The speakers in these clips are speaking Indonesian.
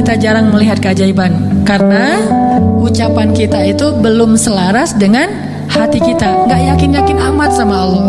kita jarang melihat keajaiban? Karena ucapan kita itu belum selaras dengan hati kita, nggak yakin-yakin amat sama Allah.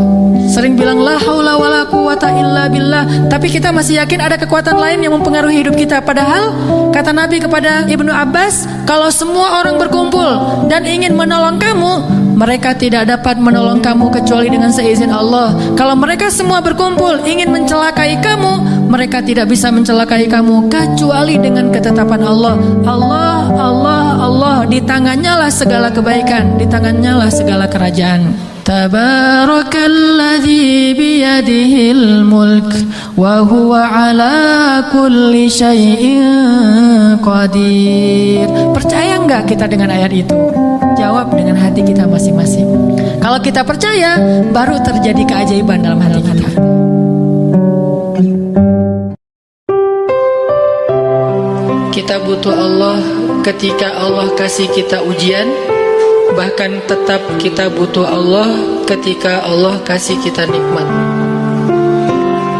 Sering bilang la haula wala quwata illa billah, tapi kita masih yakin ada kekuatan lain yang mempengaruhi hidup kita. Padahal kata Nabi kepada Ibnu Abbas, kalau semua orang berkumpul dan ingin menolong kamu, mereka tidak dapat menolong kamu kecuali dengan seizin Allah. Kalau mereka semua berkumpul ingin mencelakai kamu, mereka tidak bisa mencelakai kamu kecuali dengan ketetapan Allah. Allah, Allah, Allah, di tangannya lah segala kebaikan, di tangannya lah segala kerajaan. Tabarakalladzi biyadihil mulk wa huwa ala kulli syai'in qadir. Percaya enggak kita dengan ayat itu? Jawab dengan hati kita masing-masing. Kalau kita percaya, baru terjadi keajaiban dalam hati kita. Kita butuh Allah ketika Allah kasih kita ujian. Bahkan tetap kita butuh Allah ketika Allah kasih kita nikmat.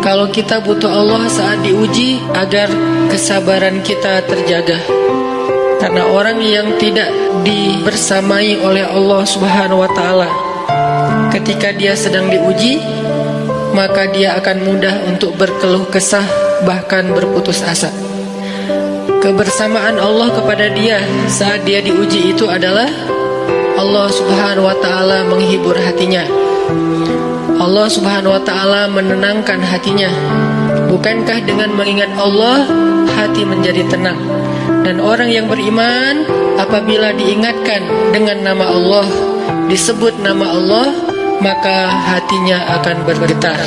Kalau kita butuh Allah saat diuji agar kesabaran kita terjaga. Karena orang yang tidak dibersamai oleh Allah Subhanahu wa Ta'ala, ketika dia sedang diuji, maka dia akan mudah untuk berkeluh kesah, bahkan berputus asa. Kebersamaan Allah kepada dia saat dia diuji itu adalah Allah Subhanahu wa Ta'ala menghibur hatinya. Allah Subhanahu wa Ta'ala menenangkan hatinya. Bukankah dengan mengingat Allah hati menjadi tenang? Dan orang yang beriman apabila diingatkan dengan nama Allah, disebut nama Allah, maka hatinya akan bergetar.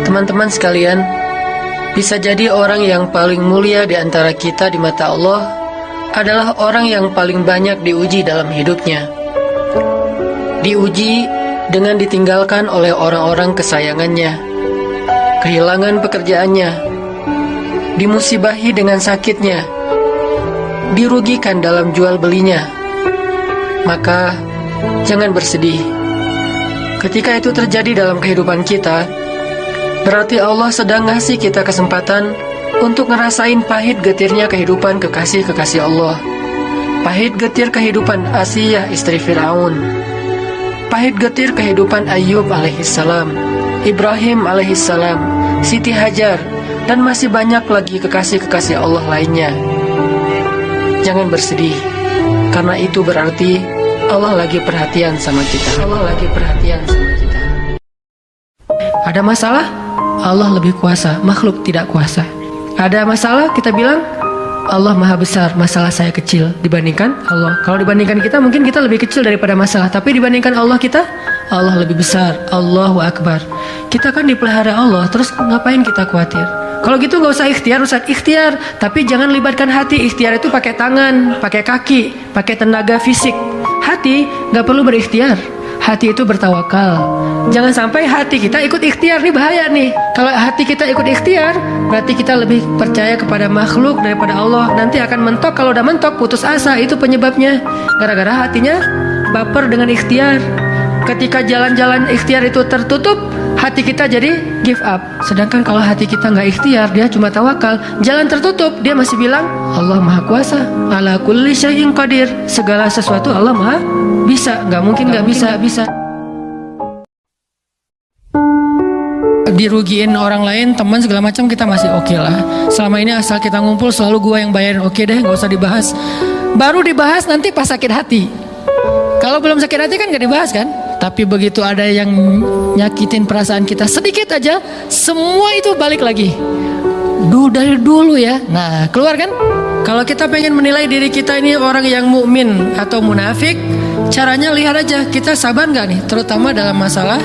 Teman-teman sekalian, bisa jadi orang yang paling mulia di antara kita di mata Allah adalah orang yang paling banyak diuji dalam hidupnya. Diuji dengan ditinggalkan oleh orang-orang kesayangannya, kehilangan pekerjaannya, dimusibahi dengan sakitnya, dirugikan dalam jual belinya. Maka jangan bersedih. Ketika itu terjadi dalam kehidupan kita, berarti Allah sedang ngasih kita kesempatan untuk ngerasain pahit getirnya kehidupan kekasih-kekasih Allah. Pahit getir kehidupan Asiyah istri Fir'aun, pahit getir kehidupan Ayub alaihissalam, Ibrahim alaihissalam, Siti Hajar, dan masih banyak lagi kekasih-kekasih Allah lainnya. Jangan bersedih, karena itu berarti Allah lagi perhatian sama kita. Allah lagi perhatian sama kita. Ada masalah? Allah lebih kuasa, makhluk tidak kuasa. Ada masalah, kita bilang Allah maha besar, masalah saya kecil dibandingkan Allah. Kalau dibandingkan kita, mungkin kita lebih kecil daripada masalah. Tapi dibandingkan Allah kita, Allah lebih besar. Allahu Akbar. Kita kan dipelihara Allah, terus ngapain kita khawatir? Kalau gitu gak usah ikhtiar, Ustaz. Ikhtiar, tapi jangan libatkan hati. Ikhtiar itu pakai tangan, pakai kaki, pakai tenaga fisik. Hati gak perlu berikhtiar. Hati itu bertawakal. Jangan sampai hati kita ikut ikhtiar, nih bahaya nih. Kalau hati kita ikut ikhtiar, berarti kita lebih percaya kepada makhluk daripada Allah. Nanti akan mentok, kalau udah mentok putus asa, itu penyebabnya. Gara-gara hatinya baper dengan ikhtiar. Ketika jalan-jalan ikhtiar itu tertutup, hati kita jadi give up. Sedangkan kalau hati kita nggak ikhtiar, dia cuma tawakal, jalan tertutup, dia masih bilang Allah maha kuasa, ala kulli syai'in qadir. Segala sesuatu Allah maha bisa, nggak mungkin nggak bisa. Dirugiin orang lain, teman segala macam, kita masih oke lah. Selama ini asal kita ngumpul selalu gua yang bayarin, oke deh, nggak usah dibahas. Baru dibahas nanti pas sakit hati. Kalau belum sakit hati kan nggak dibahas kan. Tapi begitu ada yang nyakitin perasaan kita sedikit aja, semua itu balik lagi. Dari dulu ya. Nah, keluar kan? Kalau kita pengen menilai diri kita ini orang yang mukmin atau munafik, caranya lihat aja kita sabar nggak nih, terutama dalam masalah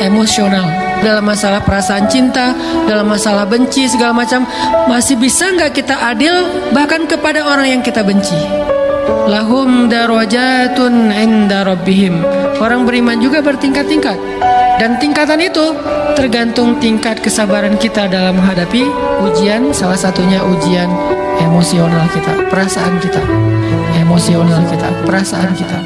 emosional, dalam masalah perasaan cinta, dalam masalah benci segala macam. Masih bisa nggak kita adil bahkan kepada orang yang kita benci? Lahum darajatun inda rabbihim. Orang beriman juga bertingkat-tingkat. Dan tingkatan itu tergantung tingkat kesabaran kita dalam menghadapi ujian. Salah satunya ujian emosional kita, perasaan kita, emosional kita, perasaan kita.